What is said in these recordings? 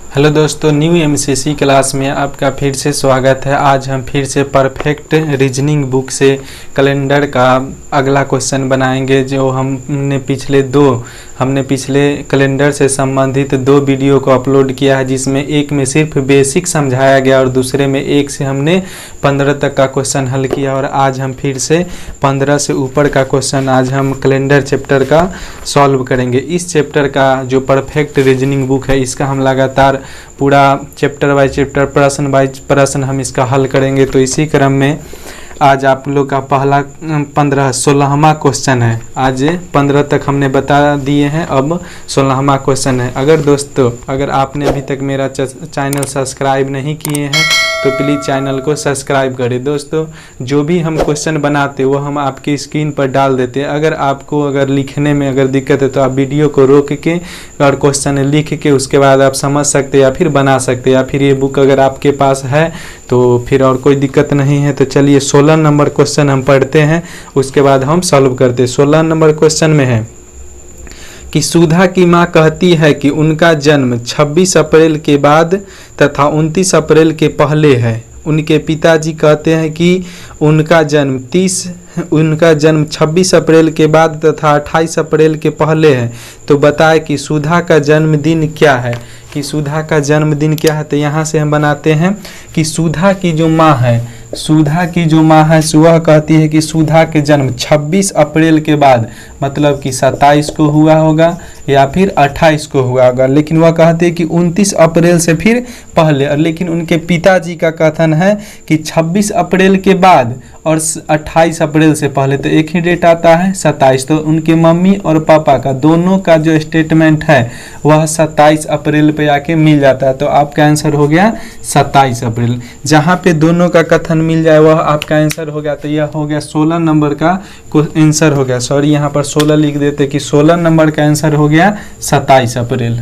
Hello दोस्तों, new MCC class में आपका फिर से स्वागत है। आज हम फिर से परफेक्ट रीजनिंग बुक से कैलेंडर का अगला क्वेश्चन बनाएंगे। जो हमने पिछले कैलेंडर से संबंधित दो वीडियो को अपलोड किया है, जिसमें एक में सिर्फ बेसिक समझाया गया और दूसरे में एक से हमने 15 तक का क्वेश्चन हल किया। और आज हम फिर से 15 से ऊपर का क्वेश्चन आज हम कैलेंडर चैप्टर का सॉल्व करेंगे। इस चैप्टर का जो परफेक्ट रीजनिंग बुक है, इसका हम लगातार पूरा चैप्टर बाय चैप्टर, प्रश्न बाय प्रश्न हम इसका हल करेंगे। तो इसी क्रम में आज आप लोग का पहला 16वां क्वेश्चन है। आज 15 तक हमने बता दिए हैं, अब 16वां क्वेश्चन है। अगर आपने अभी तक मेरा चैनल सब्सक्राइब नहीं किए हैं तो प्लीज़ चैनल को सब्सक्राइब करें। दोस्तों, जो भी हम क्वेश्चन बनाते वो हम आपकी स्क्रीन पर डाल देते हैं। अगर लिखने में अगर दिक्कत है तो आप वीडियो को रोक के और क्वेश्चन लिख के उसके बाद आप समझ सकते या फिर बना सकते, या फिर ये बुक अगर आपके पास है तो फिर और कोई दिक्कत नहीं है। तो चलिए 16 नंबर क्वेश्चन हम पढ़ते हैं, उसके बाद हम सॉल्व करते हैं। 16 नंबर क्वेश्चन में है कि सुधा की मां कहती है कि उनका जन्म 26 अप्रैल के बाद तथा 29 अप्रैल के पहले है। उनके पिताजी कहते हैं कि उनका जन्म 26 अप्रैल के बाद तथा 28 अप्रैल के पहले है। तो बताए कि सुधा का जन्मदिन क्या है। तो यहाँ से हम बनाते हैं कि सुधा की जो माँ है वह कहती है कि सुधा के जन्म 26 अप्रैल के बाद, मतलब कि 27 को हुआ होगा या फिर 28 को हुआ होगा। लेकिन वह कहती है कि 29 अप्रैल से फिर पहले, लेकिन उनके पिताजी का कथन है कि 26 अप्रैल के बाद और 28 अप्रैल से पहले। तो एक ही डेट आता है 27। तो उनके मम्मी और पापा का दोनों का जो स्टेटमेंट है वह 27 अप्रैल पे आके मिल जाता है। तो आपका आंसर हो गया 27 अप्रैल। जहाँ पे दोनों का कथन मिल जाए वह आपका आंसर हो गया। तो यह हो गया 16 नंबर का आंसर हो गया। सॉरी, यहाँ पर 16 लिख देते कि 16 नंबर का आंसर हो गया 27 अप्रैल।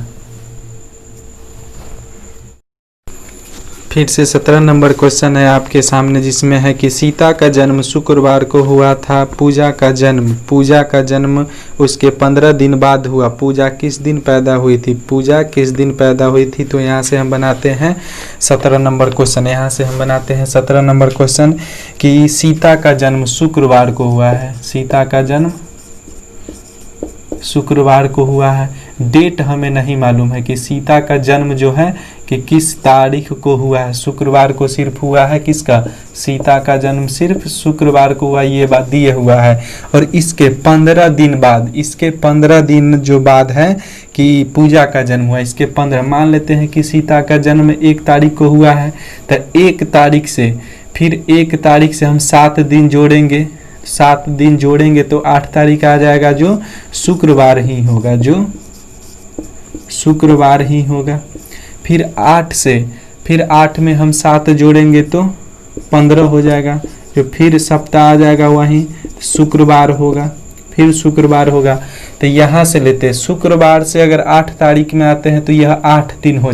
फिर से 17 नंबर क्वेश्चन है आपके सामने, जिसमें है कि सीता का जन्म शुक्रवार को हुआ था। पूजा का जन्म उसके 15 दिन बाद हुआ। पूजा किस दिन पैदा हुई थी। तो यहाँ से हम बनाते हैं 17 नंबर क्वेश्चन। कि सीता का जन्म शुक्रवार को हुआ है। डेट हमें नहीं मालूम है कि सीता का जन्म जो है कि किस तारीख को हुआ है। शुक्रवार को सिर्फ हुआ है किसका, सीता का जन्म सिर्फ शुक्रवार को हुआ, ये बात दिए हुआ है। और इसके 15 दिन जो बाद है कि पूजा का जन्म हुआ, इसके 15 मान लेते हैं कि सीता का जन्म 1 तारीख को हुआ है। तो 1 तारीख से हम 7 दिन जोड़ेंगे तो 8 तारीख आ जाएगा, जो शुक्रवार ही होगा। फिर 8 में हम 7 जोड़ेंगे तो 15 हो जाएगा, जो फिर सप्ताह आ जाएगा, वहीं शुक्रवार होगा। तो यहाँ से लेते हैं शुक्रवार से अगर 8 तारीख में आते हैं तो यह 8 दिन हो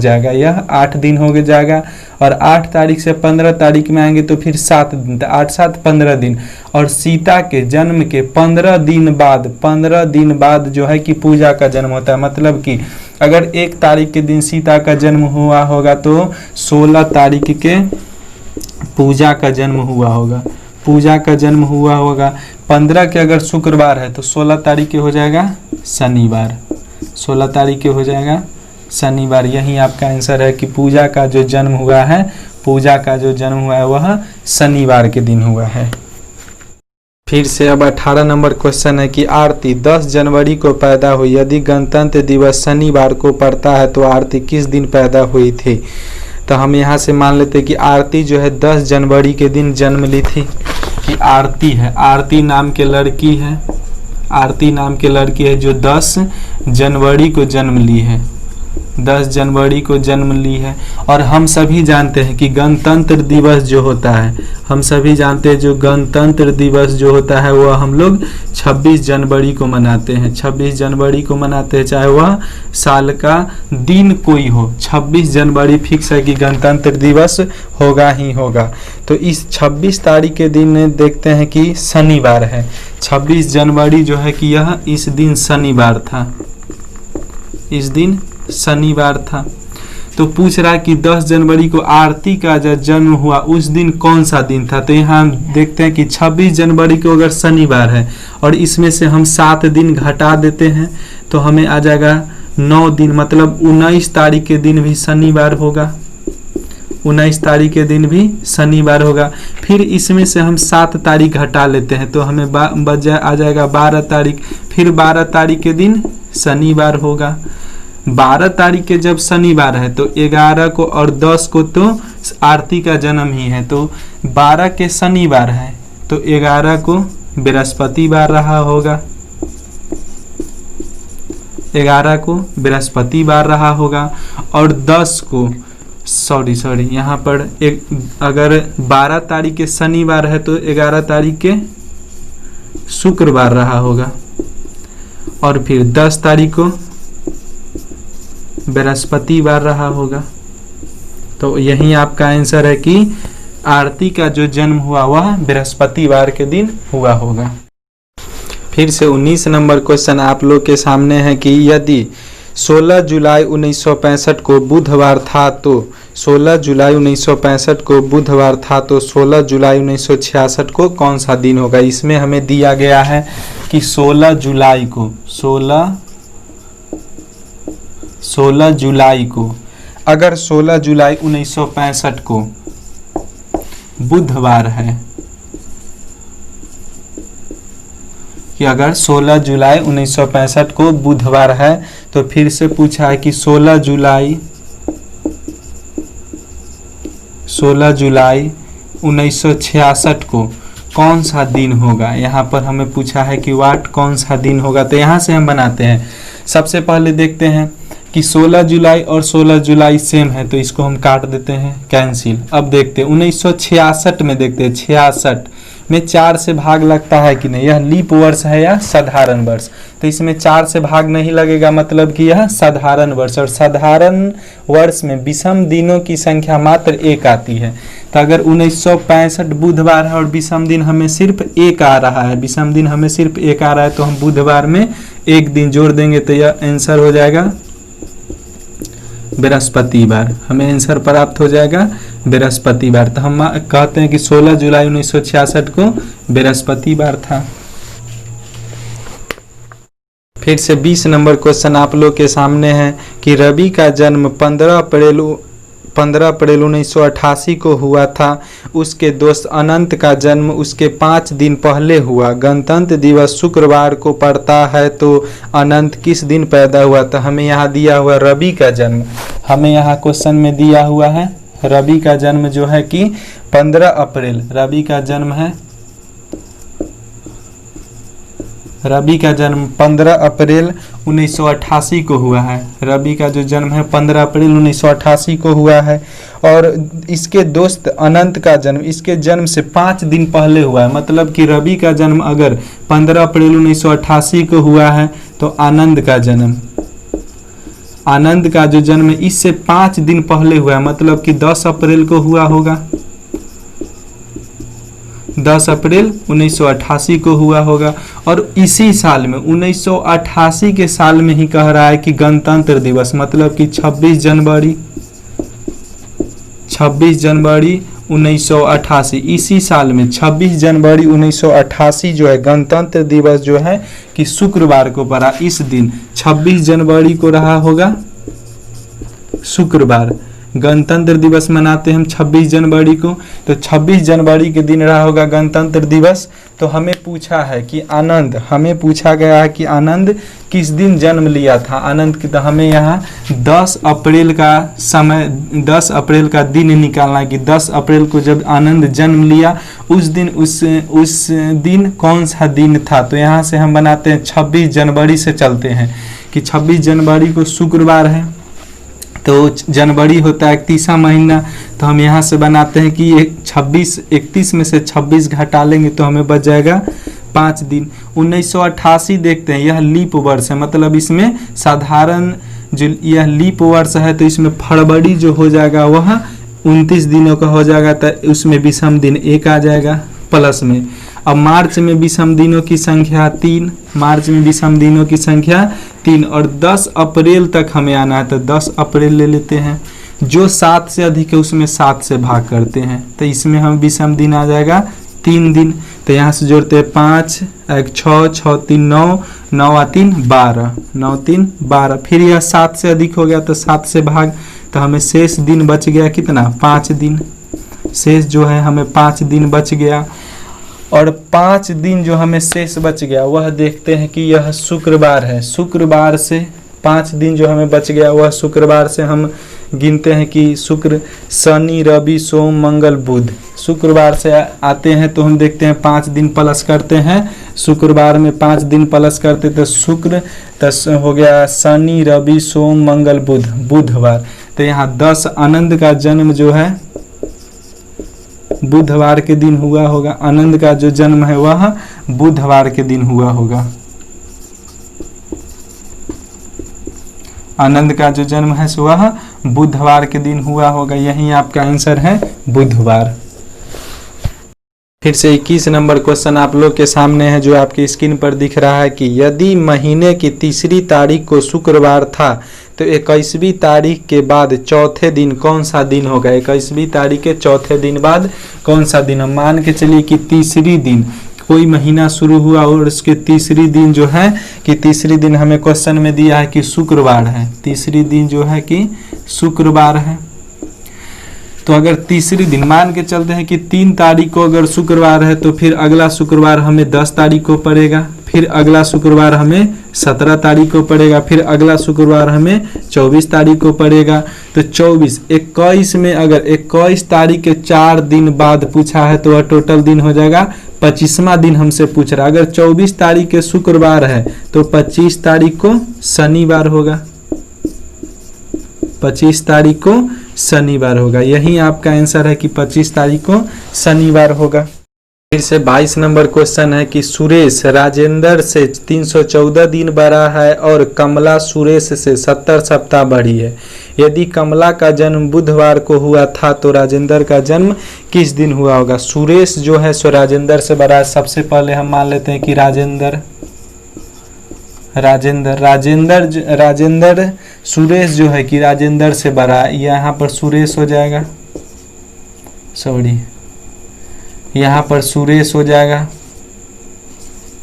जाएगा, और 8 तारीख से 15 तारीख में आएंगे तो फिर 7 दिन, तो 8 7 15 दिन। और सीता के जन्म के 15 दिन बाद जो है कि पूजा का जन्म होता है। मतलब कि अगर 1 तारीख के दिन सीता का जन्म हुआ होगा तो 16 तारीख के पूजा का जन्म हुआ होगा। 15 के अगर शुक्रवार है तो 16 तारीख के हो जाएगा शनिवार। यही आपका आंसर है कि पूजा का जो जन्म हुआ है वह शनिवार के दिन हुआ है। फिर से अब 18 नंबर क्वेश्चन है कि आरती 10 जनवरी को पैदा हुई। यदि गणतंत्र दिवस शनिवार को पड़ता है तो आरती किस दिन पैदा हुई थी। तो हम यहाँ से मान लेते हैं कि आरती जो है 10 जनवरी के दिन जन्म ली थी। कि आरती नाम के लड़की है जो 10 जनवरी को जन्म ली है। और हम सभी जानते हैं कि गणतंत्र दिवस जो होता है, जो गणतंत्र दिवस जो होता है वह हम लोग 26 जनवरी को मनाते हैं। चाहे वह साल का दिन कोई हो, 26 जनवरी फिक्स है कि गणतंत्र दिवस होगा ही होगा। तो इस 26 तारीख के दिन देखते हैं कि शनिवार है। 26 जनवरी जो है कि यह इस दिन शनिवार था। तो पूछ रहा है कि 10 जनवरी को आरती का जब जन्म हुआ उस दिन कौन सा दिन था। तो यहाँ हम देखते हैं कि 26 जनवरी को अगर शनिवार है और इसमें से हम 7 दिन घटा देते हैं तो हमें आ जाएगा 9 दिन, मतलब 19 तारीख के दिन भी शनिवार होगा, 19 तारीख के दिन भी शनिवार होगा। फिर इसमें से हम 7 तारीख घटा लेते हैं तो हमें आ जाएगा 12 तारीख, फिर 12 तारीख के दिन शनिवार होगा। 12 तारीख के जब शनिवार है तो 11 को और 10 को तो आरती का जन्म ही है, तो 12 के शनिवार है तो 11 को बृहस्पतिवार रहा होगा, 11 को बृहस्पतिवार रहा होगा। और 10 को सॉरी यहाँ पर अगर 12 तारीख के शनिवार है तो 11 तारीख के शुक्रवार रहा होगा, और फिर 10 तारीख को बृहस्पतिवार रहा होगा। तो यही आपका आंसर है कि आरती का जो जन्म हुआ वह बृहस्पतिवार के दिन हुआ होगा। फिर से 19 नंबर क्वेश्चन आप लोग के सामने है कि यदि 16 जुलाई 1965 को बुधवार था तो 16 जुलाई 1965 को बुधवार था तो 16 जुलाई 1966 को कौन सा दिन होगा। इसमें हमें दिया गया है कि 16 जुलाई को अगर 16 जुलाई 1965 को बुधवार है, कि अगर 16 जुलाई 1965 को बुधवार है तो फिर से पूछा है कि 16 जुलाई 1966 को कौन सा दिन होगा। यहाँ पर हमें पूछा है कि वाट कौन सा दिन होगा। तो यहाँ से हम बनाते हैं। सबसे पहले देखते हैं कि 16 जुलाई और 16 जुलाई सेम है तो इसको हम काट देते हैं, कैंसिल। अब देखते हैं 1966 में, देखते हैं 66 में 4 से भाग लगता है कि नहीं, यह लीप वर्ष है या साधारण वर्ष। तो इसमें 4 से भाग नहीं लगेगा, मतलब कि यह साधारण वर्ष, और साधारण वर्ष में विषम दिनों की संख्या मात्र 1 आती है। तो अगर 1965 बुधवार है और विषम दिन हमें सिर्फ 1 आ रहा है, विषम दिन हमें सिर्फ 1 आ रहा है, तो हम बुधवार में 1 दिन जोड़ देंगे तो यह आंसर हो जाएगा बृहस्पतिवार। हमें आंसर प्राप्त हो जाएगा बृहस्पतिवार। तो हम कहते हैं कि 16 जुलाई 1966 को बृहस्पतिवार था। फिर से 20 नंबर क्वेश्चन आप लोग के सामने है कि रवि का जन्म 15 अप्रैल 1988 को हुआ था। उसके दोस्त अनंत का जन्म उसके 5 दिन पहले हुआ। गणतंत्र दिवस शुक्रवार को पड़ता है तो अनंत किस दिन पैदा हुआ। तो हमें यहाँ दिया हुआ रवि का जन्म, हमें यहाँ क्वेश्चन में दिया हुआ है रवि का जन्म जो है कि 15 अप्रैल, रवि का जन्म है, रवि का जन्म 15 अप्रैल 1988 को हुआ है। रवि का जो जन्म है 15 अप्रैल 1988 को हुआ है। और इसके दोस्त अनंत का जन्म इसके जन्म से 5 दिन पहले हुआ है, मतलब कि रवि का जन्म अगर 15 अप्रैल 1988 को हुआ है तो आनंद का जो जन्म है इससे 5 दिन पहले हुआ है, मतलब कि 10 अप्रैल को हुआ होगा, 10 अप्रैल 1988 को हुआ होगा। और इसी साल में 1988 के साल में ही कह रहा है कि गणतंत्र दिवस, मतलब कि 26 जनवरी 1988, इसी साल में 26 जनवरी 1988 जो है गणतंत्र दिवस जो है कि शुक्रवार को पड़ा। इस दिन 26 जनवरी को रहा होगा शुक्रवार। गणतंत्र दिवस मनाते हैं हम 26 जनवरी को, तो 26 जनवरी के दिन रहा होगा गणतंत्र दिवस। तो हमें पूछा है कि आनंद, हमें पूछा गया है कि आनंद किस दिन जन्म लिया था। आनंद की, तो हमें यहाँ 10 अप्रैल का समय, 10 अप्रैल का दिन निकालना है कि 10 अप्रैल को जब आनंद जन्म लिया उस दिन कौन सा दिन था। तो यहाँ से हम बनाते हैं 26 जनवरी से चलते हैं कि 26 जनवरी को शुक्रवार है, तो जनवरी होता है 31वां महीना। तो हम यहाँ से बनाते हैं कि 31 में से 26 घटा लेंगे तो हमें बच जाएगा 5 दिन। 1988 देखते हैं, यह लीप वर्ष है, मतलब इसमें साधारण जो यह लीप वर्ष है तो इसमें फरवरी जो हो जाएगा वह 29 दिनों का हो जाएगा, तो उसमें विषम दिन 1 आ जाएगा प्लस में। अब मार्च में विषम दिनों की संख्या 3, मार्च में विषम दिनों की संख्या 3, और 10 अप्रैल तक हमें आना है तो 10 अप्रैल ले लेते हैं। जो 7 से अधिक है उसमें 7 से भाग करते हैं। तो इसमें हम विषम दिन आ जाएगा 3 दिन। तो यहाँ से जोड़ते हैं 5 1 6 6 3 9 9 आ 3 12 9 3 12। फिर यह 7 से अधिक हो गया तो 7 से भाग, तो हमें शेष दिन बच गया कितना 5 दिन। शेष जो है हमें 5 दिन बच गया। और 5 दिन जो हमें शेष बच गया वह देखते हैं कि यह शुक्रवार है। शुक्रवार से 5 दिन जो हमें बच गया वह शुक्रवार से हम गिनते हैं कि शुक्र शनि रवि सोम मंगल बुध। शुक्रवार से आते हैं तो हम देखते हैं 5 दिन प्लस करते हैं। शुक्रवार में 5 दिन प्लस करते तो शुक्र, तो हो गया शनि रवि सोम मंगल बुध, बुधवार। तो यहाँ 10 आनंद का जन्म जो है बुधवार के दिन हुआ होगा। आनंद का जो जन्म है वह बुधवार के दिन हुआ होगा। आनंद का जो जन्म है वह बुधवार के दिन हुआ होगा। यही आपका आंसर है बुधवार। फिर से 21 नंबर क्वेश्चन आप लोग के सामने है जो आपकी स्क्रीन पर दिख रहा है कि यदि महीने की तीसरी तारीख को शुक्रवार था तो 21वीं तारीख के बाद चौथे दिन कौन सा दिन होगा। 21वीं तारीख के चौथे दिन बाद कौन सा दिन। हम मान के चलिए कि तीसरी दिन कोई महीना शुरू हुआ और उसके तीसरी दिन जो है कि तीसरी दिन हमें क्वेश्चन में दिया है कि शुक्रवार है। तीसरी दिन जो है कि शुक्रवार है। तो अगर तीसरी दिन मान के चलते हैं कि 3 तारीख को अगर शुक्रवार है तो फिर अगला शुक्रवार हमें 10 तारीख को पड़ेगा, फिर अगला शुक्रवार हमें 17 तारीख को पड़ेगा, फिर अगला शुक्रवार हमें 24 तारीख को पड़ेगा। तो 24 21 में अगर 21 तारीख के 4 दिन बाद पूछा है तो वह टोटल दिन हो जाएगा 25वां दिन हमसे पूछ रहा है। अगर 24 तारीख के शुक्रवार है तो 25 तारीख को शनिवार होगा। 25 तारीख को शनिवार होगा। यही आपका आंसर है कि 25 तारीख को शनिवार होगा। फिर से 22 नंबर क्वेश्चन है कि सुरेश राजेंद्र से 314 दिन बड़ा है और कमला सुरेश से 70 सप्ताह बड़ी है। यदि कमला का जन्म बुधवार को हुआ था तो राजेंद्र का जन्म किस दिन हुआ होगा। सुरेश जो है सो राजेंद्र से बड़ा है। सबसे पहले हम मान लेते हैं कि राजेंद्र सुरेश जो है कि राजेंद्र से बड़ा है। यहाँ पर सुरेश हो जाएगा, सॉरी यहाँ पर सुरेश हो जाएगा।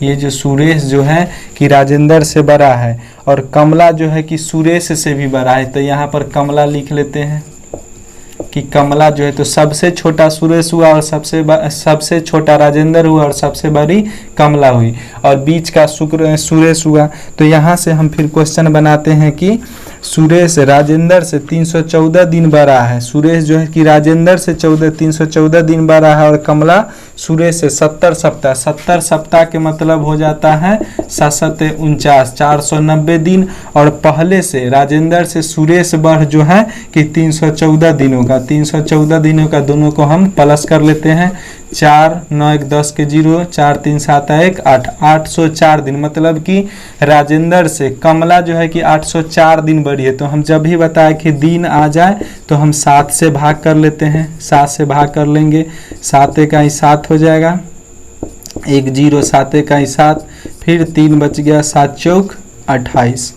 ये जो सुरेश जो है कि राजेंद्र से बड़ा है और कमला जो है कि सुरेश से भी बड़ा है। तो यहाँ पर कमला लिख लेते हैं कि कमला जो है तो सबसे छोटा सुरेश हुआ और सबसे छोटा राजेंद्र हुआ और सबसे बड़ी कमला हुई और बीच का सुरेश हुआ। तो यहाँ से हम फिर क्वेश्चन बनाते हैं कि सुरेश राजेंद्र से 314 दिन बड़ा है। सुरेश जो है कि राजेंद्र से 314 दिन बड़ा है और कमला सुरेश से 70 सप्ताह। 70 सप्ताह के मतलब हो जाता है 7 49 490 दिन। और पहले से राजेंद्र से सुरेश बढ़ जो है कि 314 दिनों का 314 दिनों का दोनों को हम प्लस कर लेते हैं। 4 9 1 10 के 0 4 3 7 1 8 804 दिन। मतलब कि राजेंद्र से कमला जो है कि 804 दिन बड़ी है। तो हम जब भी बताए कि दिन आ जाए तो हम 7 से भाग कर लेते हैं। 7 से भाग कर लेंगे, 7 का ही 7 हो जाएगा, 1 0 7 का ही 7, फिर 3 बच गया, 7 चौक 28,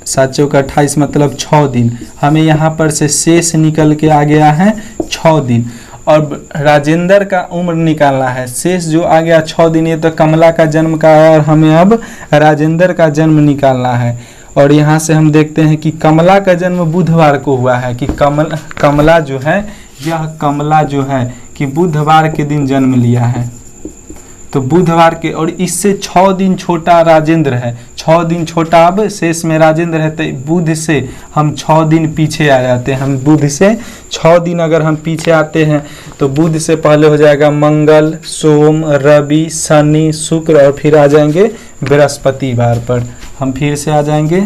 7 चौक 28 मतलब 6 दिन। हमें यहाँ पर से शेष निकल के आ गया है 6 दिन। और राजेंद्र का उम्र निकालना है। शेष जो आ गया 6 दिन, ये तो कमला का जन्म का है और हमें अब राजेंद्र का जन्म निकालना है। और यहाँ से हम देखते हैं कि कमला का जन्म बुधवार को हुआ है कि कमला जो है, यह कमला जो है कि बुधवार के दिन जन्म लिया है। तो बुधवार के, और इससे 6 दिन छोटा राजेंद्र है। 6 दिन छोटा अब शेष में राजेंद्र है। तो बुध से हम 6 दिन पीछे आ जाते हैं। हम बुध से 6 दिन अगर हम पीछे आते हैं तो बुध से पहले हो जाएगा मंगल, सोम, रवि, शनि, शुक्र और फिर आ जाएंगे बृहस्पतिवार पर। हम फिर से आ जाएंगे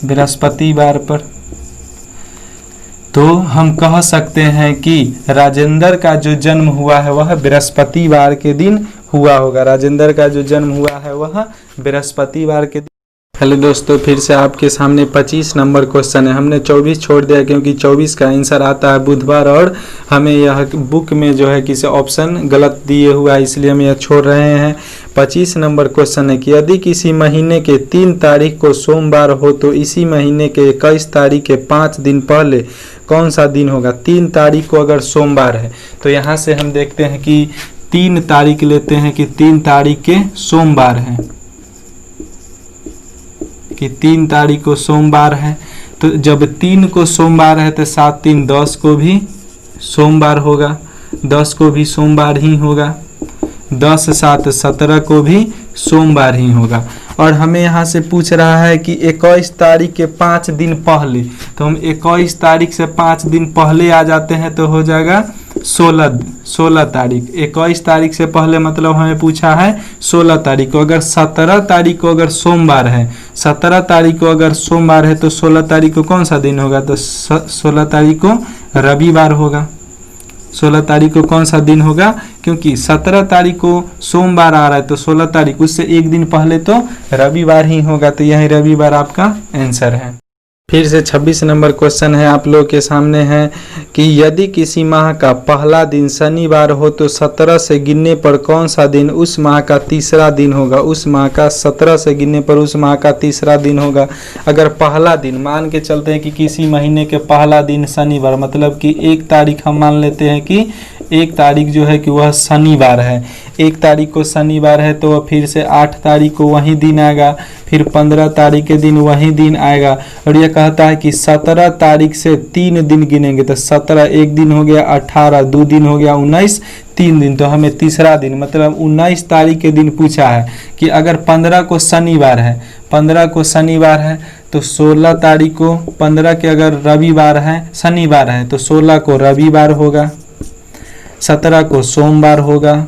बृहस्पतिवार पर। तो हम कह सकते हैं कि राजेंद्र का जो जन्म हुआ है वह बृहस्पतिवार के दिन हुआ होगा। राजेंद्र का जो जन्म हुआ है वह बृहस्पतिवार के दिन। हेलो दोस्तों, फिर से आपके सामने 25 नंबर क्वेश्चन है। हमने 24 छोड़ दिया क्योंकि 24 का आंसर आता है बुधवार और हमें यह बुक में जो है किसी ऑप्शन गलत दिए हुआ है, इसलिए हम यह छोड़ रहे हैं। 25 नंबर क्वेश्चन है कि यदि किसी महीने के 3 तारीख को सोमवार हो तो इसी महीने के 21 तारीख के 5 दिन पहले कौन सा दिन होगा। 3 तारीख को अगर सोमवार है तो यहाँ से हम देखते हैं कि 3 तारीख लेते हैं कि 3 तारीख के सोमवार है, कि 3 तारीख को सोमवार है। तो जब 3 को सोमवार है तो 7 3 10 को भी सोमवार होगा, 10 को भी सोमवार ही होगा, 10 7 17 को भी सोमवार ही होगा। और हमें यहाँ से पूछ रहा है कि 21 तारीख के 5 दिन पहले, तो हम 21 तारीख से 5 दिन पहले आ जाते हैं तो हो जाएगा 16 तारीख। 21 तारीख से पहले मतलब हमें पूछा है 16 तारीख को। अगर 17 तारीख को अगर सोमवार है, 17 तारीख को अगर सोमवार है तो 16 तारीख को कौन सा दिन होगा, तो 16 तारीख को रविवार होगा। 16 तारीख को कौन सा दिन होगा, क्योंकि 17 तारीख को सोमवार आ रहा है तो 16 तारीख उससे एक दिन पहले तो रविवार ही होगा, तो यही रविवार आपका आंसर है। फिर से 26 नंबर क्वेश्चन है आप लोग के सामने है कि यदि किसी माह का पहला दिन शनिवार हो तो 17 से गिनने पर कौन सा दिन उस माह का तीसरा दिन होगा। उस माह का 17 से गिनने पर उस माह का तीसरा दिन होगा। अगर पहला दिन मान के चलते हैं कि किसी महीने के पहला दिन शनिवार, मतलब कि 1 तारीख हम मान लेते हैं कि 1 तारीख जो है कि वह शनिवार है। 1 तारीख को शनिवार है तो फिर से 8 तारीख को वही दिन आएगा, फिर 15 तारीख के दिन वही दिन आएगा। और यह कहता है कि 17 तारीख से 3 दिन गिनेंगे तो 17 एक दिन हो गया, 18 2 दिन हो गया, 19 3 दिन, तो हमें तीसरा दिन मतलब 19 तारीख के दिन पूछा है कि अगर 15 को शनिवार है, 15 को शनिवार है तो 16 तारीख को, 15 के अगर रविवार है शनिवार है तो 16 को रविवार होगा, 17 को सोमवार होगा,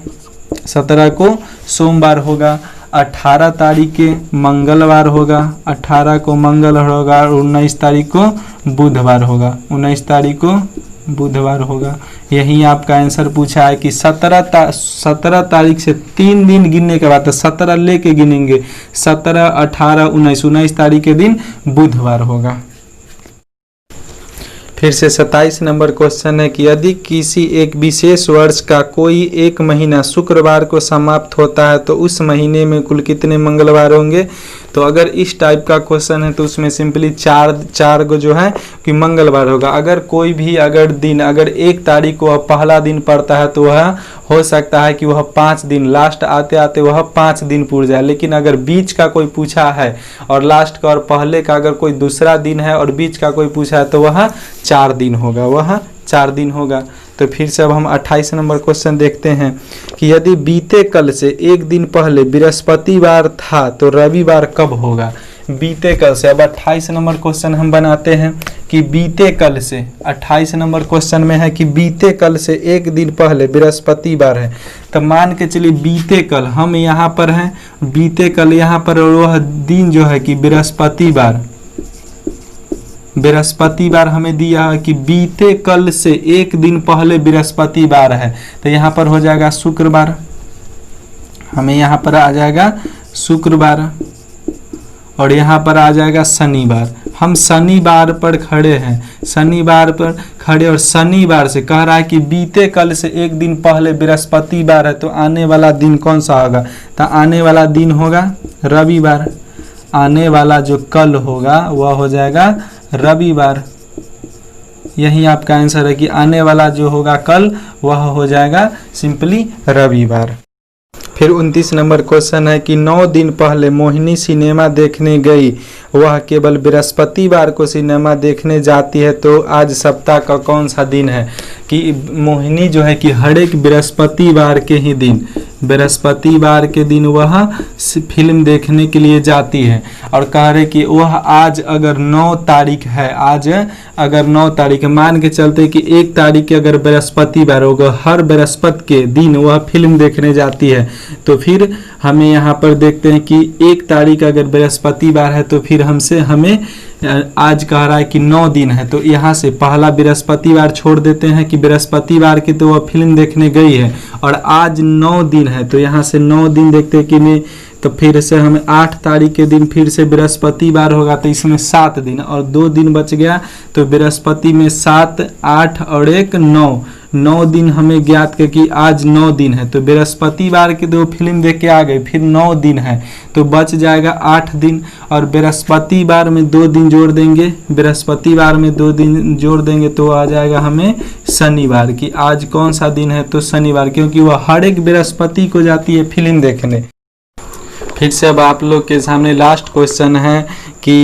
17 को सोमवार होगा, 18 तारीख के मंगलवार होगा, 18 को मंगलवार होगा और 19 तारीख को बुधवार होगा, 19 तारीख को बुधवार होगा। यही आपका आंसर पूछा है कि 17 तारीख से 3 दिन गिनने के बाद, तो 17 लेके गिनेंगे, 17 18 19 तारीख के दिन बुधवार होगा। फिर से 27 नंबर क्वेश्चन है कि यदि किसी एक विशेष वर्ष का कोई एक महीना शुक्रवार को समाप्त होता है तो उस महीने में कुल कितने मंगलवार होंगे। तो अगर इस टाइप का क्वेश्चन है तो उसमें सिंपली चार गो जो है कि मंगलवार होगा। अगर कोई भी अगर दिन अगर 1 तारीख को पहला दिन पड़ता है तो वह हो सकता है कि वह 5 दिन लास्ट आते आते वह 5 दिन पूर जाए। लेकिन अगर बीच का कोई पूछा है और लास्ट का और पहले का अगर कोई दूसरा दिन है और बीच का कोई पूछा है तो वह 4 दिन होगा, वह 4 दिन होगा। तो फिर से अब हम 28 नंबर क्वेश्चन देखते हैं कि यदि बीते कल से एक दिन पहले बृहस्पतिवार था तो रविवार कब होगा। बीते कल से, अब 28 नंबर क्वेश्चन हम बनाते हैं कि बीते कल से, 28 नंबर क्वेश्चन में है कि बीते कल से एक दिन पहले बृहस्पतिवार है। तो मान के चलिए बीते कल हम यहाँ पर हैं, बीते कल यहाँ पर और वह दिन जो है कि बृहस्पतिवार हमें दिया है कि बीते कल से एक दिन पहले बृहस्पतिवार है तो यहाँ पर हो जाएगा शुक्रवार, हमें यहाँ पर आ जाएगा शुक्रवार और यहाँ पर आ जाएगा शनिवार। हम शनिवार पर खड़े हैं, शनिवार पर खड़े और शनिवार से कह रहा है कि बीते कल से एक दिन पहले बृहस्पतिवार है तो आने वाला दिन कौन सा होगा। तो आने वाला दिन होगा रविवार, आने वाला जो कल होगा वह हो जाएगा रविवार। यही आपका आंसर है कि आने वाला जो होगा कल वह हो जाएगा सिंपली रविवार। फिर 29 नंबर क्वेश्चन है कि 9 दिन पहले मोहिनी सिनेमा देखने गई, वह केवल बृहस्पतिवार को सिनेमा देखने जाती है तो आज सप्ताह का कौन सा दिन है। कि मोहिनी जो है कि हर एक बृहस्पतिवार के ही दिन, बृहस्पतिवार के दिन वह फिल्म देखने के लिए जाती है और कह रहे कि वह आज अगर 9 तारीख है, आज अगर 9 तारीख मान के चलते कि 1 तारीख के अगर बृहस्पतिवार होगा, हर बृहस्पति के दिन वह फिल्म देखने जाती है। तो फिर हमें यहाँ पर देखते हैं कि 1 तारीख अगर बृहस्पतिवार है तो फिर हमें आज कह रहा है कि 9 दिन है तो यहाँ से पहला बृहस्पतिवार छोड़ देते हैं कि बृहस्पतिवार की तो वह फिल्म देखने गई है और आज 9 दिन है तो यहाँ से 9 दिन देखते हैं कि तो फिर से हमें 8 तारीख के दिन फिर से बृहस्पतिवार होगा, तो इसमें 7 दिन और 2 दिन बच गया। तो बृहस्पति में 7, 8 और 1 9 दिन हमें ज्ञात कर कि आज 9 दिन है। तो बृहस्पतिवार के 2 फिल्म देख के आ गए, फिर 9 दिन है तो बच जाएगा 8 दिन। और बृहस्पतिवार में 2 दिन जोड़ देंगे, बृहस्पतिवार में 2 दिन जोड़ देंगे तो आ जाएगा हमें शनिवार की। आज कौन सा दिन है? तो शनिवार, क्योंकि वह हर एक बृहस्पति को जाती है फिल्म देखने। फिर से अब आप लोग के सामने लास्ट क्वेश्चन है कि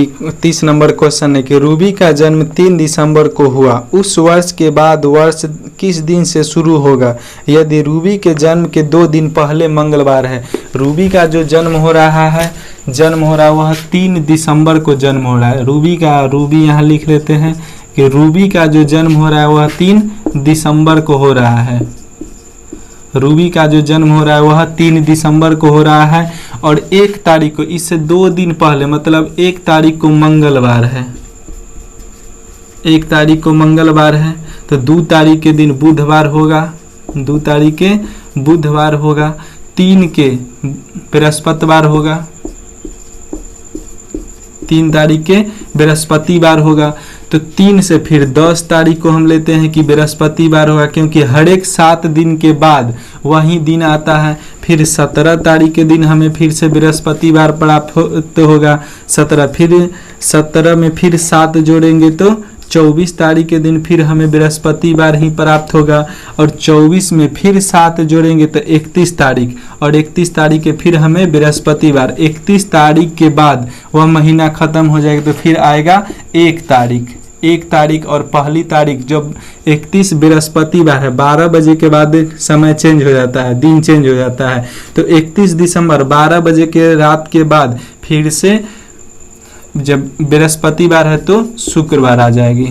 30 नंबर क्वेश्चन है कि रूबी का जन्म 3 दिसंबर को हुआ, उस वर्ष के बाद वर्ष किस दिन से शुरू होगा? यदि रूबी के जन्म के 2 दिन पहले मंगलवार है, रूबी का जो जन्म हो रहा है वह 3 दिसंबर को जन्म हो रहा है। रूबी यहाँ लिख लेते हैं कि रूबी का जो जन्म हो रहा है वह 3 दिसंबर को हो रहा है। रूबी का जो जन्म हो रहा है वह 3 दिसंबर को हो रहा है और 1 तारीख को, इससे 2 दिन पहले मतलब 1 तारीख को मंगलवार है। 1 तारीख को मंगलवार है तो 2 तारीख के दिन बुधवार होगा, 2 तारीख के बुधवार होगा, 3 के बृहस्पतिवार होगा, 3 तारीख के बृहस्पतिवार होगा। तो 3 से फिर 10 तारीख को हम लेते हैं कि बृहस्पतिवार होगा, क्योंकि हर एक 7 दिन के बाद वही दिन आता है। फिर 17 तारीख के दिन हमें फिर से बृहस्पतिवार प्राप्त होगा। 17 में फिर 7 जोड़ेंगे तो 24 तारीख के दिन फिर हमें बृहस्पतिवार ही प्राप्त होगा और 24 में फिर 7 जोड़ेंगे तो 31 तारीख और 31 तारीख के फिर हमें बृहस्पतिवार। 31 तारीख के बाद वह महीना खत्म हो जाएगा तो फिर आएगा 1 तारीख और पहली तारीख जब 31 बृहस्पतिवार है, 12 बजे के बाद समय चेंज हो जाता है, दिन चेंज हो जाता है। तो 31 दिसंबर 12 बजे के रात के बाद फिर से जब बृहस्पतिवार है तो शुक्रवार आ जाएगी।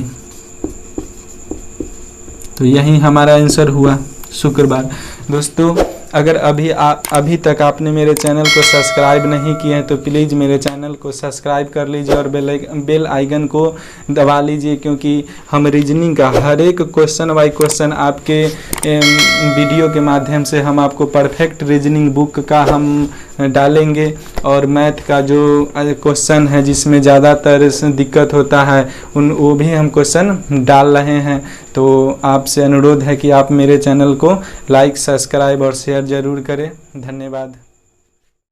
तो यही हमारा आंसर हुआ, शुक्रवार। दोस्तों अगर अभी तक आपने मेरे चैनल को सब्सक्राइब नहीं किए हैं तो प्लीज़ मेरे चैनल को सब्सक्राइब कर लीजिए और बेल आइकन को दबा लीजिए, क्योंकि हम रीजनिंग का हर एक क्वेश्चन बाय क्वेश्चन आपके वीडियो के माध्यम से हम आपको परफेक्ट रीजनिंग बुक का हम डालेंगे। और मैथ का जो क्वेश्चन है जिसमें ज़्यादातर दिक्कत होता है वो भी हम क्वेश्चन डाल रहे हैं। तो आपसे अनुरोध है कि आप मेरे चैनल को लाइक, सब्सक्राइब और शेयर ज़रूर करें। धन्यवाद।